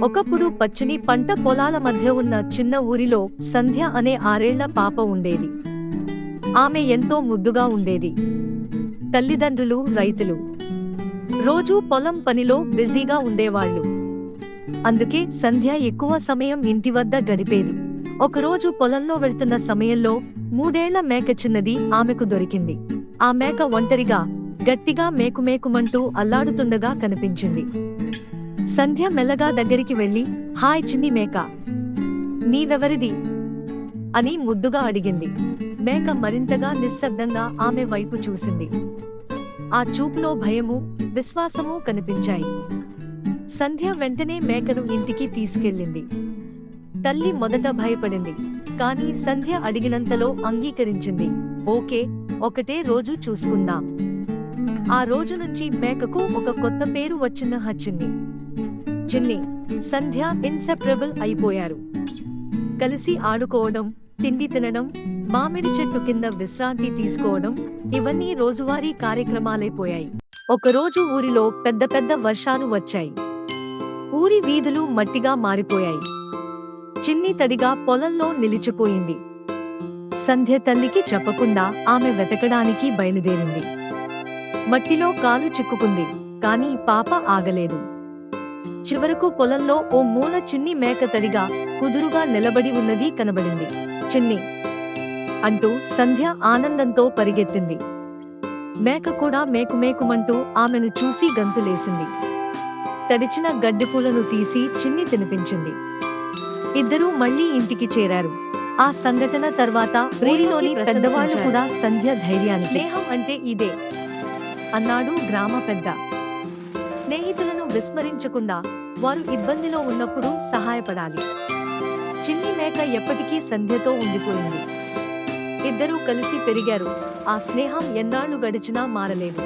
ఒకప్పుడు పచ్చని పంట పొలాల మధ్య ఉన్న చిన్న ఊరిలో సంధ్య అనే 6 ఏళ్ల పాప ఉండేది. ఆమె ఎంతో ముద్దుగా ఉండేది. తల్లిదండ్రులు రైతులు. రోజూ పొలం పనిలో బిజీగా ఉండేవాళ్లు. అందుకే సంధ్య ఎక్కువ సమయం ఇంటి వద్ద గడిపేది. ఒకరోజు పొలంలో వెళ్తున్న సమయంలో 3 ఏళ్ల మేక చిన్నది ఆమెకు దొరికింది. ఆ మేక ఒంటరిగా గట్టిగా మేకుమేకుమంటూ అల్లాడుతుండగా కనిపించింది. సంధ్య మెల్లగా దగ్గరికి వెళ్లి, హాయ్ చిన్ని మేక, నీవెవరిది అని ముద్దుగా అడిగింది. మేక మరింతగా నిశ్శబ్దంగా ఆమె వైపు చూసింది. ఆ చూపులో భయమూ విశ్వాసమూ కనిపించాయి. సంధ్య వెంటనే మేకను ఇంటికి తీసుకెళ్ళింది. తల్లి మొదట భయపడింది, కాని సంధ్య అడిగినంతలో అంగీకరించింది. ఓకే, ఒకటే రోజు చూసుకుందాం. ఆ రోజు నుంచి మేకకు ఒక కొత్త పేరు వచ్చింది. చిన్ని, సంధ్య ఇన్సెపరబుల్ అయిపోయారు. కలిసి ఆడుకోవడం, తిండి తినడం, మామిడి చెట్టు కింద విశ్రాంతి తీసుకోవడం, ఇవన్నీ రోజువారీ కార్యక్రమాలైపోయాయి. ఒకరోజు ఊరిలో పెద్ద పెద్ద వర్షాలు వచ్చాయి. ఊరి వీధులు మట్టిగా మారిపోయాయి. చిన్ని తడిగా పొలంలో నిలిచిపోయింది. సంధ్య తల్లికి చెప్పకుండా ఆమె వెతకడానికి బయలుదేరింది. మట్టిలో కాలు చిక్కుకుంది, కాని పాప ఆగలేదు. చివరకు పొలంలో ఓ మూల చిన్ని మేక తడిగా కుదురుగా నిలబడి ఉన్నది కనబడింది. చిన్ని అంటూ సంధ్య ఆనందంతో పరిగెత్తింది. మేక కూడా మేకుమేకుమంటూ ఆమెను చూసి గంతులేసింది. తడిచిన గడ్డిపూలను తీసి చిన్ని తినిపించింది. ఇద్దరూ మళ్లీ ఇంటికి చేరారు. ఆ సంఘటన తర్వాత ఊరిలోని పెద్దవాళ్లు కూడా సంధ్య ధైర్యాన్ని, స్నేహం అంటే ఇదే అన్నాడు గ్రామ పెద్ద. స్నేహితులను విస్మరించకుండా వారు ఇబ్బందిలో ఉన్నప్పుడు సహాయపడాలి. చిన్ని మేక ఎప్పటికీ సంధ్యతో ఉండిపోయింది. ఇద్దరూ కలిసి పెరిగారు. ఆ స్నేహం ఎన్నాళ్లు గడిచినా మారలేదు.